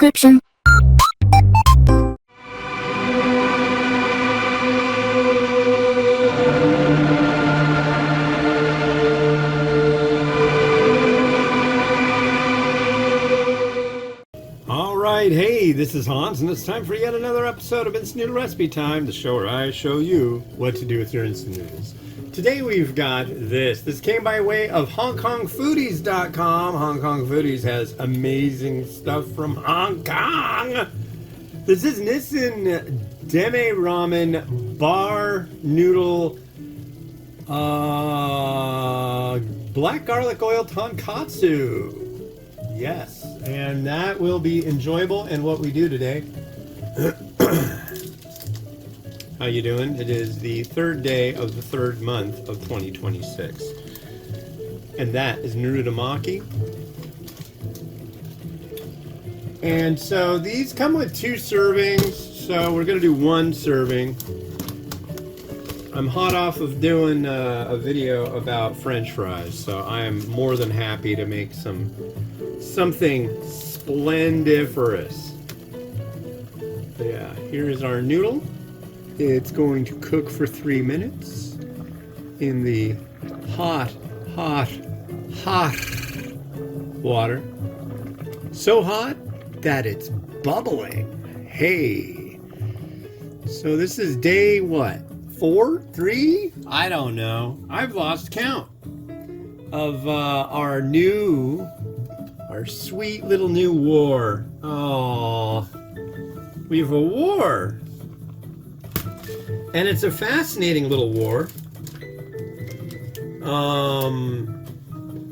description. Alright, hey, this is Hans, and it's time for yet another episode of Instant Noodle Recipe Time, the show where I show you what to do with your instant noodles. Today we've got this. This came by way of HongKongFoodies.com. Hong Kong Foodies has amazing stuff from Hong Kong. This is Nissin Demae Ramen Bar Noodle Black Garlic Oil Tonkotsu. Yes, and that will be enjoyable. And what we do today. How you doing? It is the third day of the third month of 2026. And that is Nurudamaki. And so these come with 2 servings, so we're going to do 1 serving. I'm hot off of doing a video about French fries, so I am more than happy to make something splendiferous. Yeah, here is our noodle. It's going to cook for 3 minutes in the hot water. So hot that it's bubbling. Hey. So this is day what? 4? 3? I don't know. I've lost count of our sweet little new war. Oh, we have a war. And it's a fascinating little war.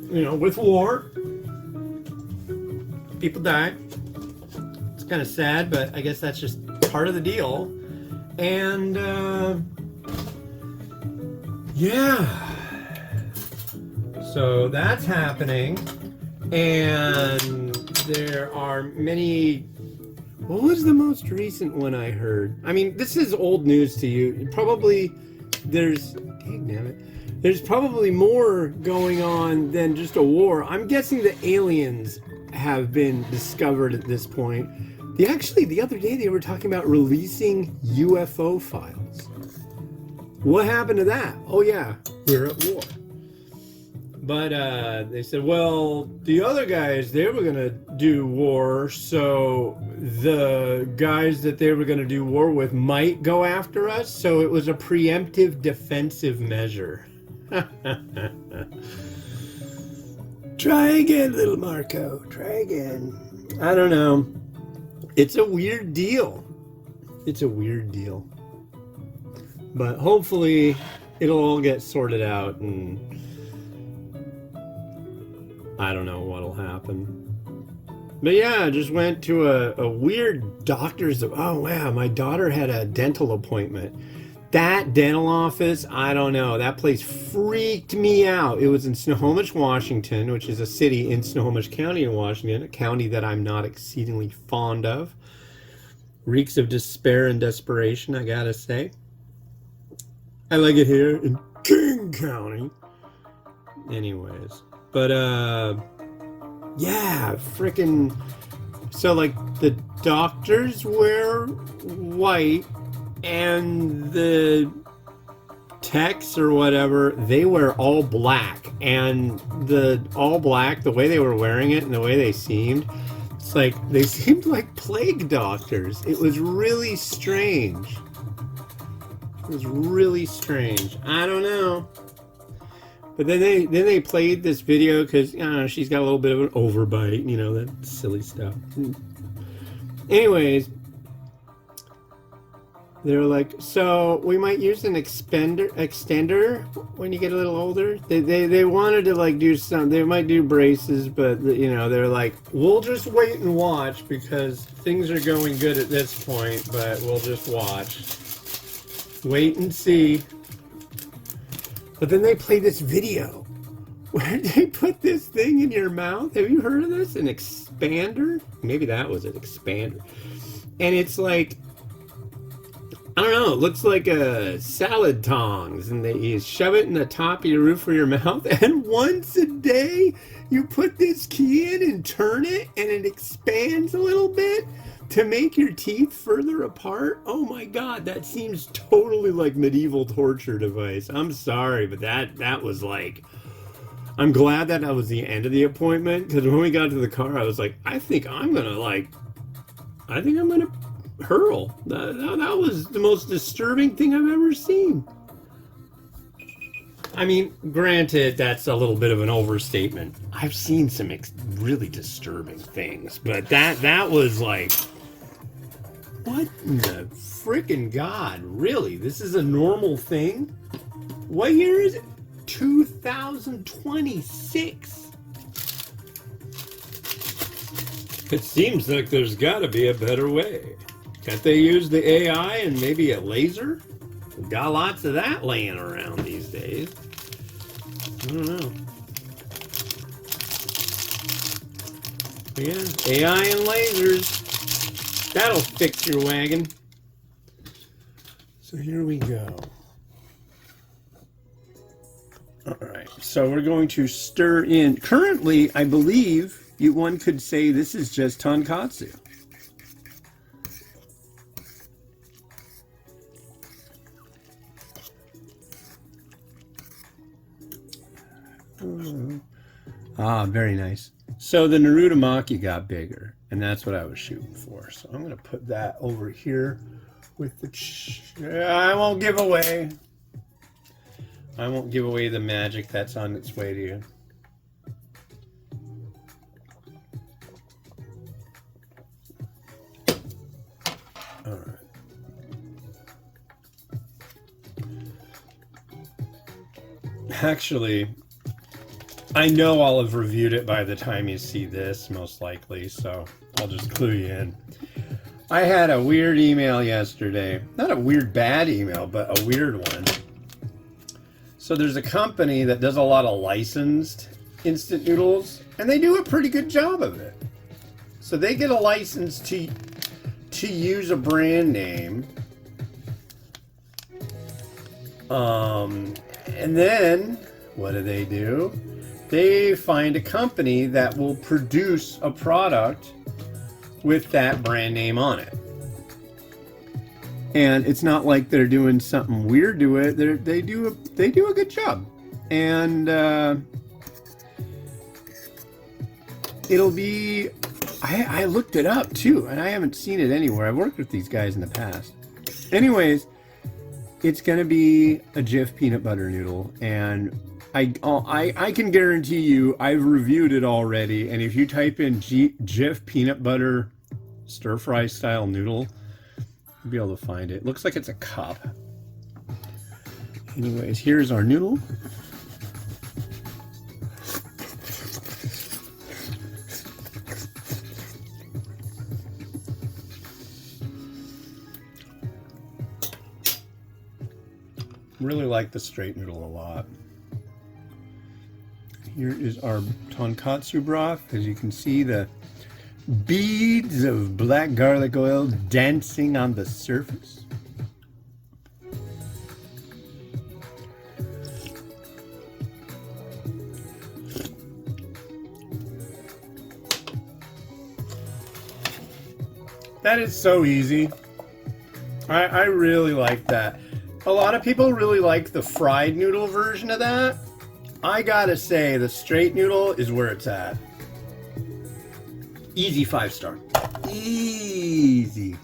With war, people die. It's kind of sad, but I guess that's just part of the deal. And, yeah. So that's happening. And there are many... What was the most recent one I heard? I mean, this is old news to you. There's probably more going on than just a war. I'm guessing the aliens have been discovered at this point. The other day they were talking about releasing UFO files. What happened to that? Oh yeah, we're at war. But they said, well, the other guys, they were going to do war, so the guys that they were going to do war with might go after us, so it was a preemptive defensive measure. Try again, little Marco. Try again. I don't know. It's a weird deal. But hopefully it'll all get sorted out and I don't know what'll happen. But yeah, I just went to a weird doctor's. Oh wow, my daughter had a dental appointment. That dental office, I don't know. That place freaked me out. It was in Snohomish, Washington, which is a city in Snohomish County in Washington, a county that I'm not exceedingly fond of. Reeks of despair and desperation, I gotta say. I like it here in King County. Anyways. But, yeah, frickin', so, like, the doctors wear white, and the techs or whatever, they wear all black, and the all black, the way they were wearing it and the way they seemed, it's like, they seemed like plague doctors. It was really strange. I don't know. But then they played this video because, she's got a little bit of an overbite, that silly stuff. Anyways, they're like, so we might use an extender when you get a little older. They wanted to do they might do braces, but they're like, we'll just wait and watch because things are going good at this point, but we'll just watch. Wait and see. But then they play this video where they put this thing in your mouth. Have you heard of this? An expander? Maybe that was an expander. And it's like I don't know. It looks like a salad tongs, and you shove it in the top of your roof of your mouth. And once a day, you put this key in and turn it, and it expands a little bit to make your teeth further apart. Oh my God, that seems totally like medieval torture device. I'm sorry, but that was like. I'm glad that was the end of the appointment, because when we got to the car, I was like, I think I'm gonna hurl. That was the most disturbing thing I've ever seen. I mean, granted, that's a little bit of an overstatement. I've seen some really disturbing things, but that was like, what in the freaking God? Really? This is a normal thing? What year is it? 2026. It seems like there's got to be a better way. Can't they use the AI and maybe a laser? We've got lots of that laying around these days. I don't know. But yeah, AI and lasers. That'll fix your wagon. So here we go. Alright, so we're going to stir in. Currently, I believe one could say this is just tonkotsu. Ah, very nice. So the Narutomaki got bigger, and that's what I was shooting for. So I'm going to put that over here with the... I won't give away. I won't give away the magic that's on its way to you. All right. Actually, I know I'll have reviewed it by the time you see this, most likely, so I'll just clue you in. I had a weird email yesterday. Not a weird bad email, but a weird one. So there's a company that does a lot of licensed instant noodles, and they do a pretty good job of it. So they get a license to use a brand name. And then, what do? They find a company that will produce a product with that brand name on it. And it's not like they're doing something weird to it. They do a good job. And it'll be... I looked it up too, and I haven't seen it anywhere. I've worked with these guys in the past. Anyways, it's going to be a Jif peanut butter noodle, and I can guarantee you I've reviewed it already, and if you type in Jif peanut butter stir fry style noodle, you'll be able to find it. It looks like it's a cup. Anyways, here's our noodle. Really like the straight noodle a lot. Here is our tonkotsu broth. As you can see, the beads of black garlic oil dancing on the surface. That is so easy. I really like that. A lot of people really like the fried noodle version of that. I gotta say, the straight noodle is where it's at. Easy 5-star. Easy.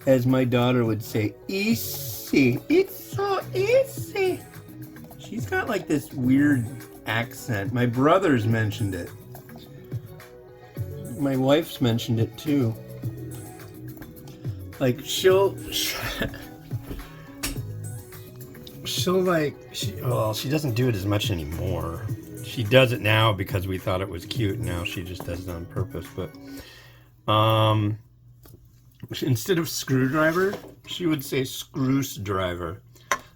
As my daughter would say, easy. It's so easy. She's got like this weird accent. My brother's mentioned it. My wife's mentioned it too. Like she'll she doesn't do it as much anymore. She does it now because we thought it was cute. Now she just does it on purpose. But instead of screwdriver, she would say screw-driver.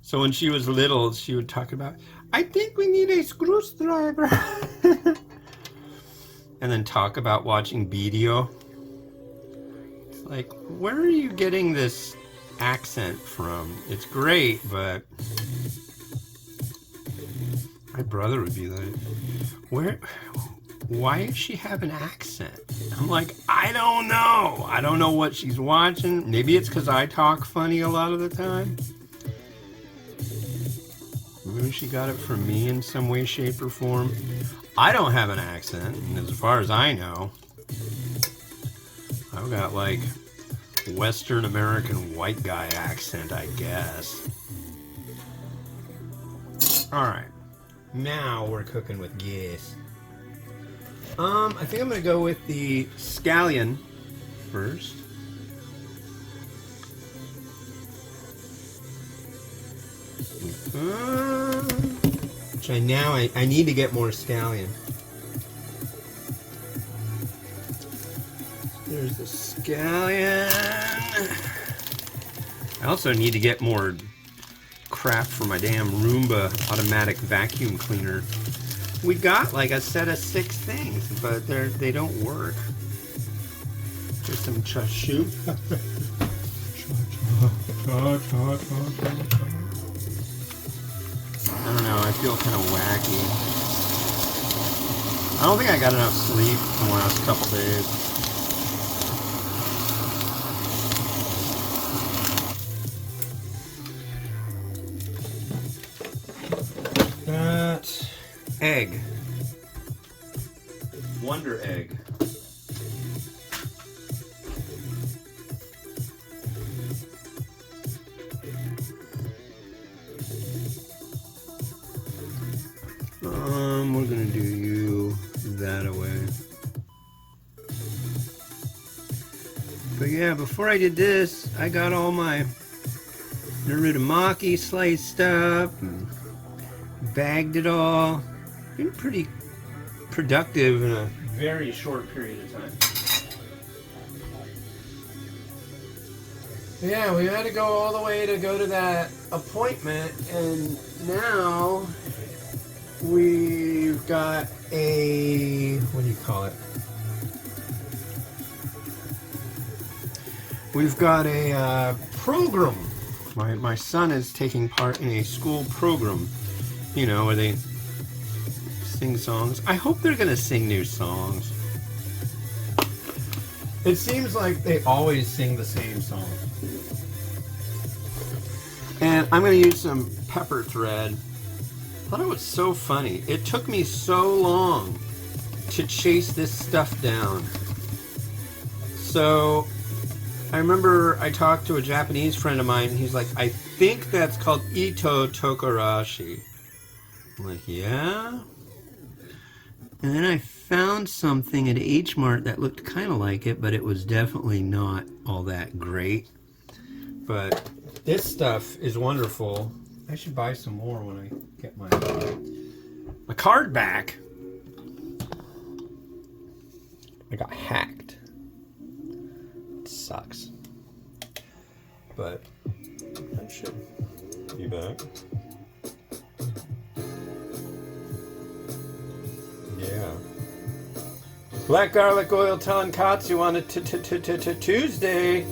So when she was little, she would talk about, I think we need a screw-driver. And then talk about watching video. It's like, where are you getting this accent from. It's great, but my brother would be like, why does she have an accent? I'm like, I don't know. I don't know what she's watching. Maybe it's because I talk funny a lot of the time. Maybe she got it from me in some way, shape, or form. I don't have an accent, and as far as I know, I've got like Western American white guy accent, I guess. Alright, now we're cooking with gas. I think I'm gonna go with the scallion first. Which I need to get more scallion. There's the scallion. I also need to get more crap for my damn Roomba automatic vacuum cleaner. We got like a set of 6 things, but they don't work. There's some chashu. I don't know, I feel kind of wacky. I don't think I got enough sleep in the last couple days. That egg. Wonder egg. We're gonna do you that away. But yeah, before I did this, I got all my Narutomaki sliced up and bagged it all. Been pretty productive in a very short period of time. Yeah, we had to go all the way to go to that appointment, and now we've got a, what do you call it? We've got a program. My son is taking part in a school program, you know, where they sing songs. I hope they're gonna sing new songs. It seems like they always sing the same song. And I'm gonna use some pepper thread. I thought it was so funny. It took me so long to chase this stuff down. So I remember I talked to a Japanese friend of mine, and he's like, I think that's called Ito Tokarashi. I'm like, yeah? And then I found something at H Mart that looked kind of like it, but it was definitely not all that great. But this stuff is wonderful. I should buy some more when I get my card back. I got hacked. It sucks. But I should be back. Yeah. Black garlic oil tonkotsu on a Tuesday.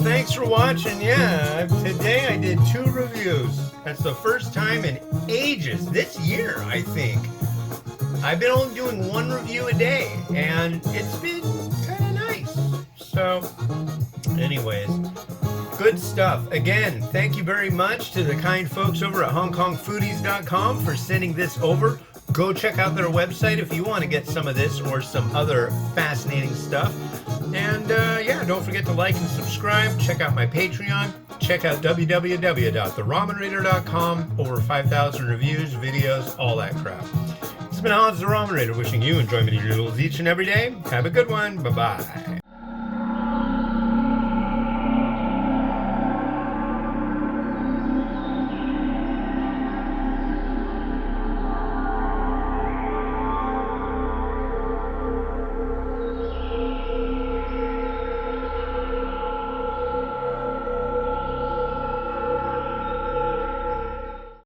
Thanks for watching. Yeah, today I did 2 reviews. That's the first time in ages, this year, I think. I've been only doing 1 review a day, and it's been kind of nice. So, anyways, good stuff. Again, thank you very much to the kind folks over at HongKongFoodies.com for sending this over. Go check out their website if you want to get some of this or some other fascinating stuff. And yeah, don't forget to like and subscribe. Check out my Patreon. Check out www.theramenraider.com. Over 5,000 reviews, videos, all that crap. has been Hans the Ramen Raider wishing you enjoyment of your noodles each and every day. Have a good one. Bye-bye.